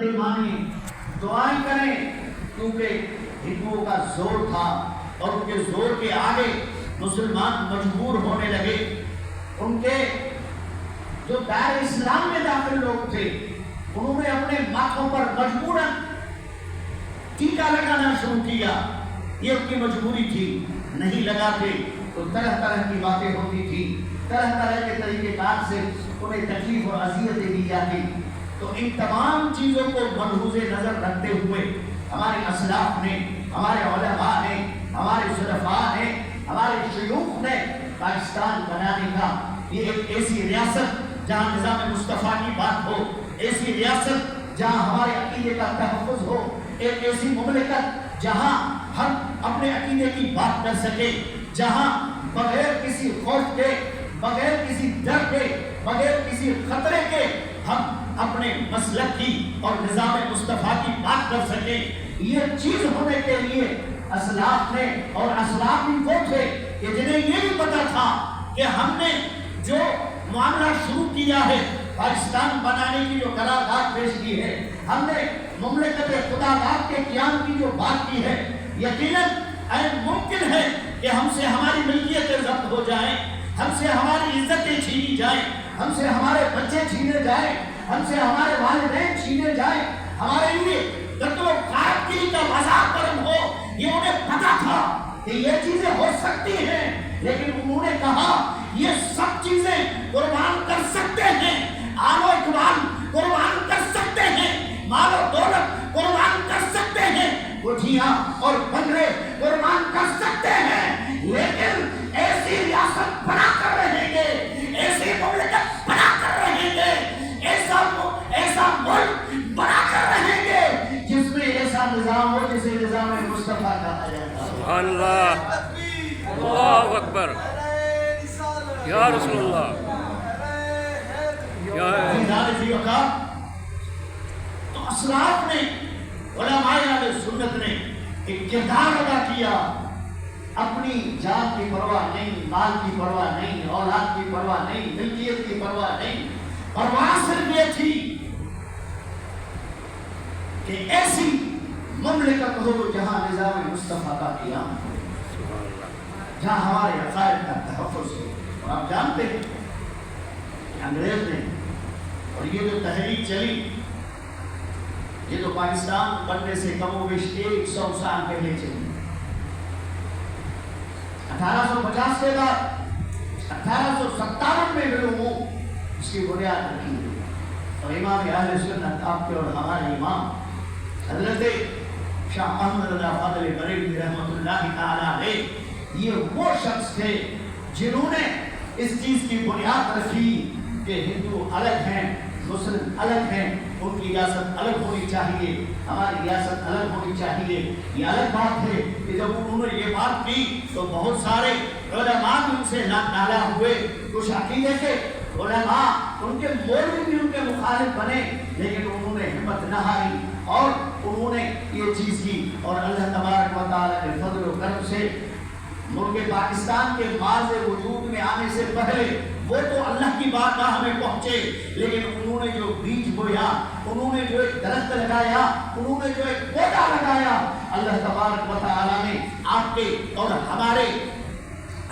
بندے مانیں، دعائیں کریں، کیونکہ ہندوؤں کا زور تھا اور ان کے زور کے آگے مسلمان مجبور ہونے لگے۔ ان کے جو دائر اسلام میں داخل لوگ تھے انہوں نے اپنے ماتھوں پر مجبوراً ٹیکا لگانا شروع کیا، یہ ان کی مجبوری تھی، نہیں لگاتے تو طرح طرح کی باتیں ہوتی تھی، طرح طرح کے طریقے کار سے انہیں تکلیف اور اذیتیں دی جاتی۔ تو ان تمام چیزوں کو ملحوظ نظر رکھتے ہوئے ہمارے اسلاف نے، ہمارے علماء نے، ہمارے شرفاء نے، ہمارے شیوخ نے پاکستان بنانے کا، یہ ایک ایسی ریاست جہاں نظام مصطفیٰ کی بات ہو، ایسی ریاست جہاں ہمارے عقیدے کا تحفظ ہو، ایک ایسی مملکت جہاں ہم اپنے عقیدے کی بات کر سکے، جہاں بغیر کسی خوف کے، بغیر کسی ڈر کے، بغیر کسی خطرے کے ہم اپنے مسلک کی اور نظام مصطفیٰ کی بات کر سکیں۔ یہ چیز ہونے کے لیے اسلاف نے، اور اسلاف بھی وہ تھے کہ جنہیں یہ بھی پتا تھا کہ ہم نے جو معاملہ شروع کیا ہے، پاکستان بنانے کی جو قرارداد پیش کی ہے، ہم نے مملکت خداداد کے قیام کی جو بات کی ہے، یقیناً ممکن ہے کہ ہم سے ہماری ملکیتیں ضبط ہو جائیں، ہم سے ہماری عزتیں چھینی جائیں، ہم سے ہمارے بچے چھینے جائیں، ہم سے ہمارے والدین چھینے جائیں، ہمارے لیے قتل و قتل کا بازار گرم ہو۔ یہ انہیں پتا تھا کہ یہ چیزیں ہو سکتی ہیں، لیکن انہوں نے کہا یہ سب چیزیں قربان کر سکتے ہیں، آل و اقبال قربان کر سکتے ہیں، مال و دولت قربان کر سکتے ہیں، کوٹھیاں اور بنگلے قربان کر سکتے ہیں، لیکن ایسی ریاست بنا کر رہیں گے، ایسی مملکت بنا کر رہیں گے، ایسا ملک بنا کر رہیں گے جس میں ایسا نظام ہو جسے نظام مصطفیٰ کہا جاتا ہے۔ سبحان اللہ، اللہ اکبر، یا رسول اللہ، یا تو اسلاف نے، علماء اہل سنت نے ایک کردار ادا کیا، اپنی جان کی پرواہ نہیں، مال کی پرواہ نہیں، اولاد کی پرواہ نہیں، ملکیت کی پرواہ نہیں، پرواہ صرف یہ تھی کہ ایسی مملکت ہو جہاں نظام مصطفیٰ کا قیام ہو، جہاں ہمارے عقائد کا تحفظ ہو۔ اور آپ جانتے ہیں کہ انگریز نے، اور یہ جو تحریک چلی، یہ تو پاکستان بننے سے کم و بیش 100 سال پہلے چلی، 1850 کے بعد 1857 میں علوموں اس کی بنیاد رکھی گئی، اور امام اہل سنت آپ کے اور ہمارے امام حضرت شاہ محمد رضا فاضل بریلوی رحمۃ اللہ تعالیٰ علیہ، یہ وہ شخص تھے جنہوں نے اس چیز کی بنیاد رکھی کہ ہندو الگ ہیں، مسلم الگ ہیں، ان کی ریاست الگ ہونی چاہیے، ہماری ریاست الگ ہونی چاہیے۔ یہ الگ بات ہے کہ جب انہوں نے یہ بات کی تو بہت سارے علماء بھی ان سے نالا ہوئے، کچھ عقیدے کے علماء، ان کے مولوی بھی ان کے مخالف بنے، لیکن انہوں نے ہمت نہ ہاری اور انہوں نے یہ چیز کی، اور اللہ تبارک و تعالیٰ کے فضل و کرم سے ملک پاکستان کے ماض وجود میں آنے سے پہلے وہ تو اللہ کی بارگاہ میں پہنچے، لیکن انہوں نے جو بیج بویا، انہوں نے جو ایک درخت لگایا، انہوں نے جو ایک پودا لگایا، اللہ تبارک و تعالیٰ نے آپ کے اور ہمارے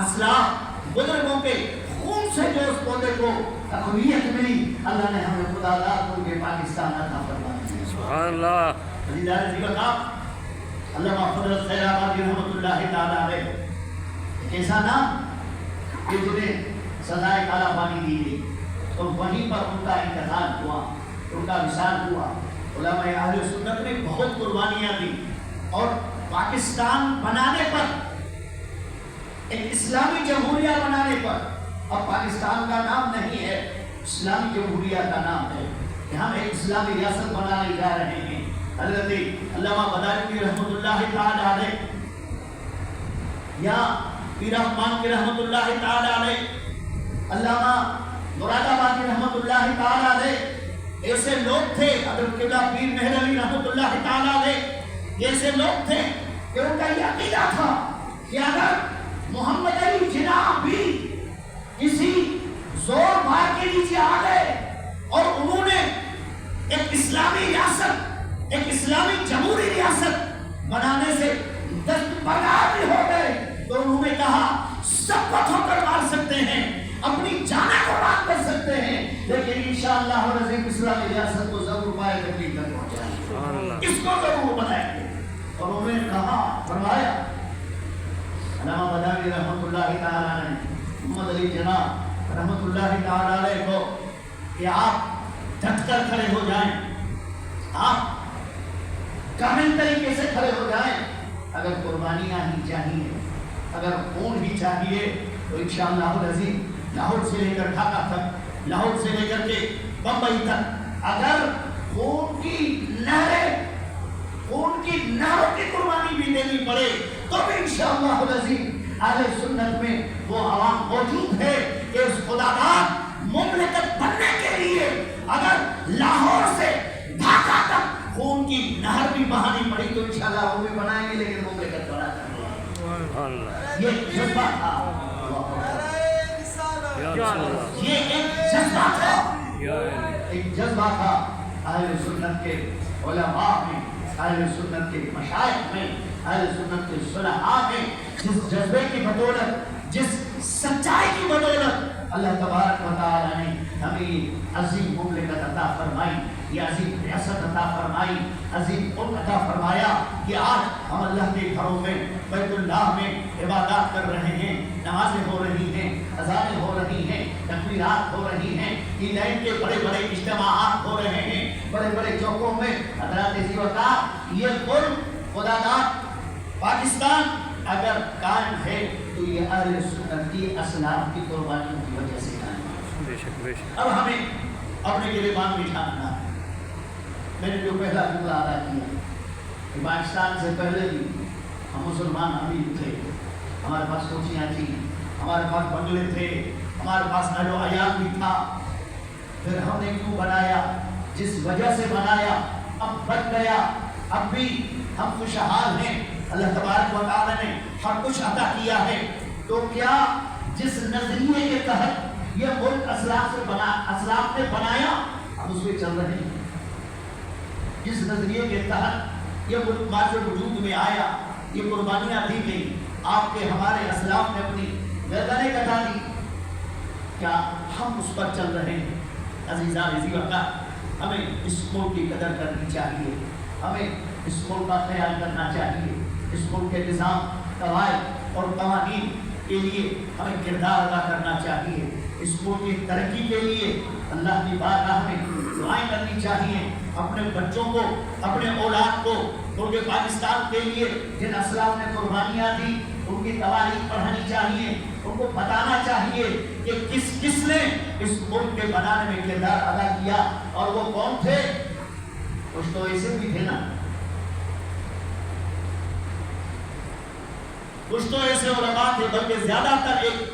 اسلاف بزرگوں کے خون سے جو اس پودے کو تقویت ملی، اللہ نے ہمیں خدا داد ملک پاکستان عطا فرمایا۔ سبحان اللہ۔ عزیزان جی کا علامہ فضل خیر آبادی رحمۃ اللہ تعالیٰ علیہ، ایک ایسا نام کہ جنہیں سزائے کالا پانی دی گئی، اور وہیں پر ان کا انتقال ہوا، ان کا وصال ہوا۔ علماء اہل سنت نے بہت قربانیاں دی، اور پاکستان بنانے پر، ایک اسلامی جمہوریہ بنانے پر، اب پاکستان کا نام نہیں ہے، اسلامی جمہوریہ کا نام ہے کہ ہم ایک اسلامی ریاست بنانے جا رہے ہیں۔ حضرت علامہ بادشاہی رحمۃ اللہ تعالی علیہ یا پیر رحمان کی رحمۃ اللہ تعالی علیہ، علامہ مراد آبادی رحمۃ اللہ تعالی علیہ، ایسے لوگ تھے، حضرت قبلہ پیر مہر علی رحمۃ اللہ تعالی علیہ، ایسے لوگ تھے کہ ان کا یہ عقیدہ تھا کہ اگر محمد علی جناح بھی کسی زور مار کے نیچے آ گئے اور انہوں نے ایک اسلامی ریاست، ایک اسلامی جمہوری ریاست بنانے سے دستبردار بھی ہو گئے تو انہوں نے کہا سب کو ٹھوکر مار سکتے ہیں، اپنی جانیں قربان کر سکتے ہیں، لیکن انشاءاللہ العظیم اسلامی ریاست کو ضرور پائے تکلیف تک پہنچائیں گے، اس کو ضرور بنائیں گے۔ اور انہوں نے کہا، فرمایا علامہ بداوی رحمۃ اللہ تعالی علیہ، محمد علی جناح رحمۃ اللہ تعالی علیہ کو کہ آپ ڈٹ کر کھڑے ہو جائیں، آپ کامل طریقے سے کھڑے ہو جائیں، اگر قربانیاں ہی چاہیے، اگر خون ہی چاہیے تو انشاءاللہ العظیم لاہور سے لے کر ڈھاکہ تک، لاہور سے لے کر کے بمبئی تک، اگر خون کی نہروں کی قربانی بھی دینی پڑے تو بھی انشاءاللہ العظیم اہل سنت میں وہ عوام موجود ہے کہ اس خداداد مملکت بننے کے لیے اگر لاہور سے ڈھاکہ تک خون کی نہر بھی بہانی پڑی تو انشاءاللہ وہ بھی بنائیں گے، لیکن مملکت بنا کر یہ جذبہ تھا، یہ ایک جذبہ تھا، ایک جذبہ تھا اہل سنت کے علماء میں، اہل سنت کے مشائخ میں، اہل سنت کے صلحاء میں، جس جذبے کی بدولت، جس سچائی کی بدولت اللہ تبارک و تعالی نے ہمیں عظیم مملکت عطا فرمائی، یہ عظیم ریاست عطا فرمائی، عظیم ملک عطا فرمایا کہ آج ہم اللہ کے گھروں میں، بیت اللہ میں عبادات کر رہے ہیں، نمازیں ہو رہی ہیں، اذانیں ہو رہی ہیں، تکبیرات ہو رہی ہیں، عیدین کے بڑے بڑے اجتماعات ہو رہے ہیں، بڑے بڑے چوکوں میں حضرات عزیز و اکرام، یہ ملک خداداد پاکستان اگر قائم ہے تو یہ اہل سنت کی اسلاف کی قربانیوں کی وجہ سے قائم ہے۔ اب ہمیں اپنے گریبان میں ٹھاننا ہے۔ میں نے جو پہلا جملہ ادا کیا کہ پاکستان سے پہلے بھی ہم مسلمان امیر تھے، ہمارے پاس کوچیاں تھیں، ہمارے پاس بنگلے تھے، ہمارے پاس اہل و عیال بھی تھا، پھر ہم نے کیوں بنایا؟ جس وجہ سے بنایا اب بچ گیا، اب بھی ہم خوشحال ہیں، اللہ تبارک و تعالی نے ہر کچھ عطا کیا ہے، تو کیا جس نظریے کے تحت یہ ملک اسلاف نے بنایا ہم اس پہ چل رہے ہیں؟ جس نظریے کے تحت یہ ملک ماضی وجود میں آیا، یہ قربانیاں دی گئی، آپ کے ہمارے اسلاف نے اپنی گردنیں کٹا دی، کیا ہم اس پر چل رہے ہیں؟ عزیزان عزیز وقت ہمیں اس ملک کی قدر کرنی چاہیے، ہمیں اس ملک کا خیال کرنا چاہیے، اس ملک کے نظام، قواعد اور قوانین کے لیے ہمیں کردار ادا کرنا چاہیے، اس ملک کی ترقی کے لیے اللہ کی بارگاہ میں دعائیں کرنی چاہیے، اپنے بچوں کو، اپنے اولاد کو ملک پاکستان کے لیے جن اسلاف نے قربانیاں دی ان کی تواریخ پڑھانی چاہیے، ان کو بتانا چاہیے کہ کس نے اس ملک کے بنانے میں کردار ادا کیا اور وہ کون تھے۔ کچھ تو ایسے بھی تھے نا، کچھ تو ایسے علماء تھے، بلکہ زیادہ تر ایک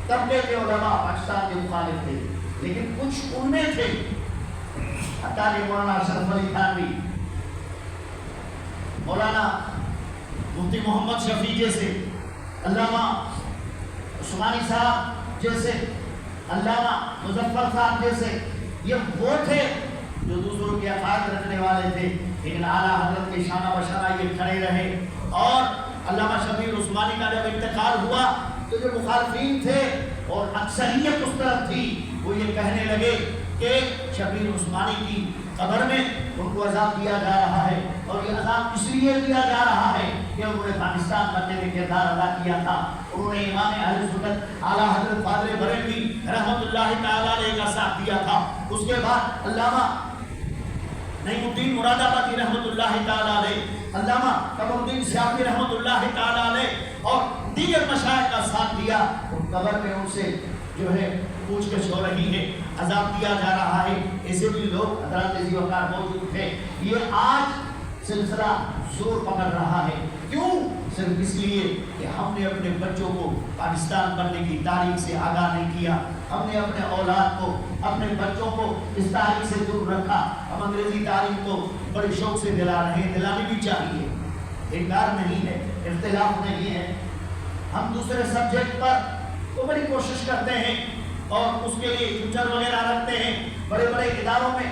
طبقے کے علماء پاکستان کے مخالف تھے، لیکن کچھ ان میں تھے، حتیٰ کہ مولانا اشرف علی تھانوی، مولانا مفتی محمد شفیع جیسے، علامہ عثمانی صاحب جیسے، علامہ مظفر صاحب جیسے، یہ وہ تھے جو دوسروں کے عقائد رکھنے والے تھے، لیکن اعلیٰ حضرت کے شانہ بشانہ یہ کھڑے رہے۔ اور علامہ شبیر عثمانی کا جب انتقال ہوا تو جو مخالفین تھے اور اکثریت اس طرف تھی، وہ یہ کہنے لگے کہ شبیر عثمانی کی قبر میں ان کو عذاب دیا جا رہا ہے، اور یہ عذاب اس لیے دیا جا رہا ہے کہ انہوں نے پاکستان بننے میں کردار ادا کیا تھا، انہوں نے امام اہل سنت اعلیٰ حضرت فاضل بریلوی رحمۃ اللہ تعالی علیہ کا ساتھ دیا تھا۔ اس کے بعد علامہ نعیم الدین مراد آبادی رحمۃ اللہ تعالی علیہ، علامہ قمر الدین سیافی رحمۃ اللہ تعالی علیہ اور دیگر مشائخ کا ساتھ دیا۔ ان قبر میں ان سے جو ہے پوچھ گچھ ہو رہی ہے، عذاب دیا جا رہا ہے، ایسے بھی لوگ حضرات عزیز وقار موجود تھے۔ یہ آج سلسلہ زور پکڑ رہا ہے، کیوں؟ صرف اس لیے کہ ہم نے اپنے بچوں کو پاکستان بننے کی تاریخ سے آگاہ نہیں کیا، ہم نے اپنے اولاد کو، اپنے بچوں کو اس تاریخ سے دور رکھا۔ ہم انگریزی تاریخ کو بڑے شوق سے دلا رہے ہیں، دلانی بھی چاہیے، انکار نہیں ہے، اختلاف نہیں ہے۔ ہم دوسرے سبجیکٹ پر تو بڑی کوشش کرتے ہیں اور اس کے لیے فیوچر وغیرہ رکھتے ہیں، بڑے بڑے اداروں میں